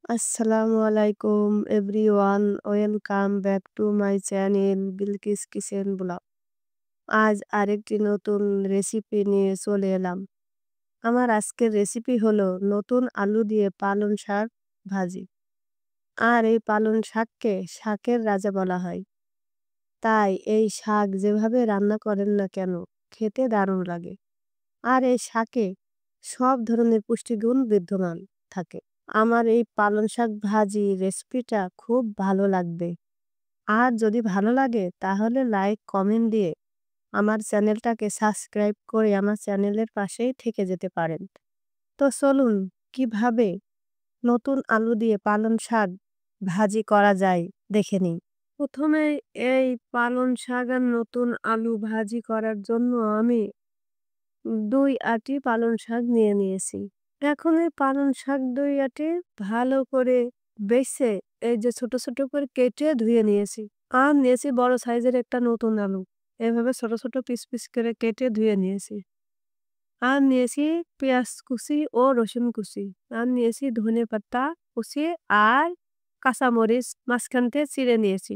আসসালামু আলাইকুম everyone, welcome back to my channel Bilkis kitchen blog. আজ আরেকটি নতুন রেসিপি নিয়ে চলে এলাম। আমার আজকের রেসিপি হলো নতুন আলু দিয়ে পালং শাক ভাজি। আর এই পালং শাককে শাকের রাজা বলা হয়। তাই এই শাক যেভাবে রান্না করেন না কেন, খেতে দারুণ লাগে। আর এই শাকে সব ধরনের পুষ্টিগুণ বিদ্যমান থাকে। আমার এই পালং শাক ভাজি রেসিপিটা খুব ভালো লাগবে। আর যদি ভালো লাগে তাহলে লাইক কমেন্ট দিয়ে আমার চ্যানেলটাকে সাবস্ক্রাইব করে আমার চ্যানেলের পাশেই থেকে যেতে পারেন। তো চলুন কিভাবে নতুন আলু দিয়ে পালং শাক ভাজি করা যায় দেখে নিই। প্রথমে এই পালং শাক আর নতুন আলু ভাজি করার জন্য আমি ২ আঁটি পালং শাক নিয়ে নিয়েছি। এখন এই পালং শাক ২ আঁটি ভালো করে বেছে এই যে ছোট, ছোট করে কেটে ধুয়ে নিয়েছি। আর নিয়েছি বড় সাইজের একটা নতুন আলু। এভাবে ছোট, ছোট পিস, পিস করে কেটে ধুয়ে নিয়েছি। আর নিয়েছি পেঁয়াজ কুচি ও রসুন কুচি। আর নিয়েছি ধনেপাতা কুচি আর কাঁচামরিচ মাঝখান থেকে চিড়ে নিয়েছি।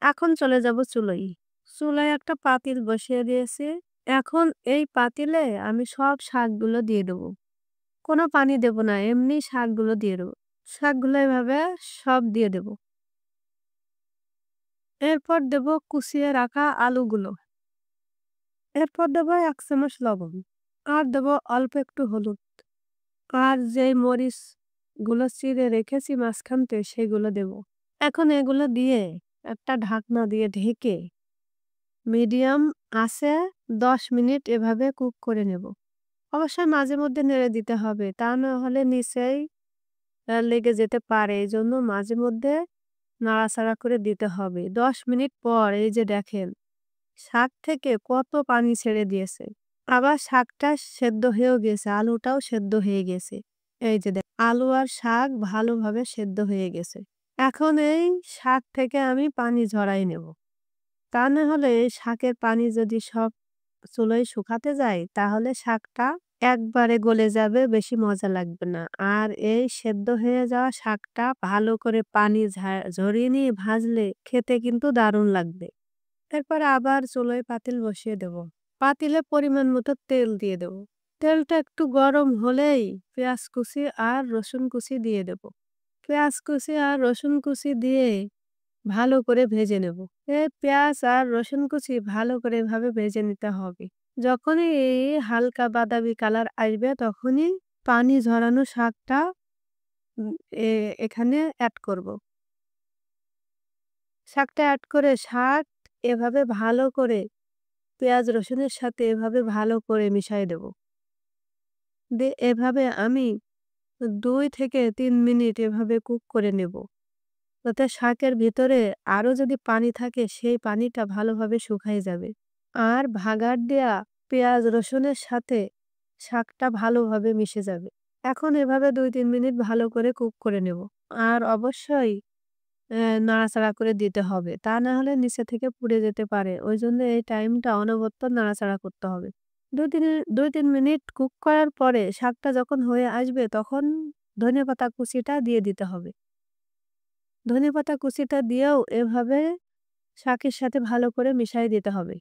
এখন চলে যাব চুলোয়। চুলায় একটা পাতিল বসিয়ে দিয়েছি। এখন এই পাতিলে আমি সব শাকগুলো দিয়ে দেবো। কোনো পানি দেব না, এমনি শাকগুলো দিয়ে দেবো। শাকগুলো এভাবে সব দিয়ে দেব। এরপর দেব কুচিয়ে রাখা আলুগুলো। এরপর দেব ১ চামচ লবণ। আর দেব অল্প একটু হলুদ। আর যেই মরিচ গুলো চিড়ে রেখেছি মাঝখান থেকে সেগুলো দেব। এখন এগুলো দিয়ে একটা ঢাকনা দিয়ে ঢেকে মিডিয়াম আঁচে ১০ মিনিট এভাবে কুক করে নেব। অবশ্যই মাঝে মধ্যে নেড়ে দিতে হবে, তা না হলে নিচেই লেগে যেতে পারে। এজন্য মাঝে মধ্যে নাড়াচাড়া করে দিতে হবে। ১০ মিনিট পর এই যে দেখেন শাক থেকে কত পানি ছেড়ে দিয়েছে। আবার শাকটা সেদ্ধ হয়েও গেছে, আলুটাও সেদ্ধ হয়ে গেছে। এই যে আলু আর শাক ভালোভাবে সেদ্ধ হয়ে গেছে। এখন এই শাক থেকে আমি পানি ঝরাই নেব। তা না হলে এই শাকের পানি যদি সব চুলোয় শুকাতে যায় তাহলে শাকটা একবারে গলে যাবে, বেশি মজা লাগবে না। আর এই সেদ্ধ হয়ে যাওয়া শাকটা ভালো করে পানি ঝরিয়ে নিয়ে ভাজলে খেতে কিন্তু দারুণ লাগবে। এরপর আবার চুলোয় পাতিল বসিয়ে দেব। পাতিলে পরিমাণ মতো তেল দিয়ে দেব। তেলটা একটু গরম হলেই পেঁয়াজ কুচি আর রসুন কুচি দিয়ে দেব। পেঁয়াজ কুচি আর রসুন কুচি দিয়ে ভালো করে ভেজে নেব। এই পেঁয়াজ আর রসুন কুচি ভালো করে এভাবে ভেজে নিতে হবে। যখনই এই হালকা বাদামি কালার আসবে তখনই পানি ঝরানো শাকটা উম, এখানে অ্যাড করব। শাকটা অ্যাড করে শাক এভাবে ভালো করে পেঁয়াজ রসুনের সাথে এভাবে ভালো করে মিশিয়ে দেব। দিয়ে এভাবে আমি ২ থেকে ৩ মিনিট এভাবে কুক করে নেব। যাতে শাকের ভিতরে আরো যদি পানি থাকে সেই পানিটা ভালোভাবে শুকায় যাবে। আর ভাগার দেয়া পেঁয়াজ রসুনের সাথে শাকটা ভালোভাবে মিশে যাবে। এখন এভাবে ২-৩ মিনিট ভালো করে কুক করে নেব। আর অবশ্যই নাড়াচাড়া করে দিতে হবে। তা না হলে নিচে থেকে পুড়ে যেতে পারে। ওইজন্য এই টাইমটা অনবরত নাড়াচাড়া করতে হবে। ২-৩ মিনিট কুক করার পরে শাকটা যখন হয়ে আসবে তখন ধনেপাতা কুচিটা দিয়ে দিতে হবে। ধনেপাতা কুচিটা দিয়েও এভাবে শাকের সাথে ভালো করে মিশিয়ে দিতে হবে।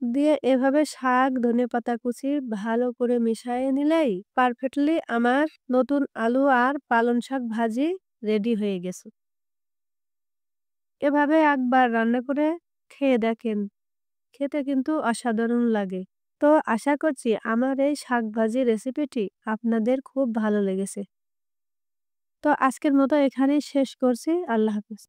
দিয়ে এভাবে শাক, ধনেপাতা কুচি ভালো করে মিশিয়ে নিলেই পারফেক্টলি আমার নতুন আলু আর পালং শাক ভাজি রেডি হয়ে গেছে। এভাবে একবার রান্না করে খেয়ে দেখেন। খেতে কিন্তু অসাধারণ লাগে। তো আশা করছি আমার এই শাক ভাজি রেসিপিটি আপনাদের খুব ভালো লেগেছে। তো আজকের মতো এখানেই শেষ করছি। আল্লাহ হাফেজ।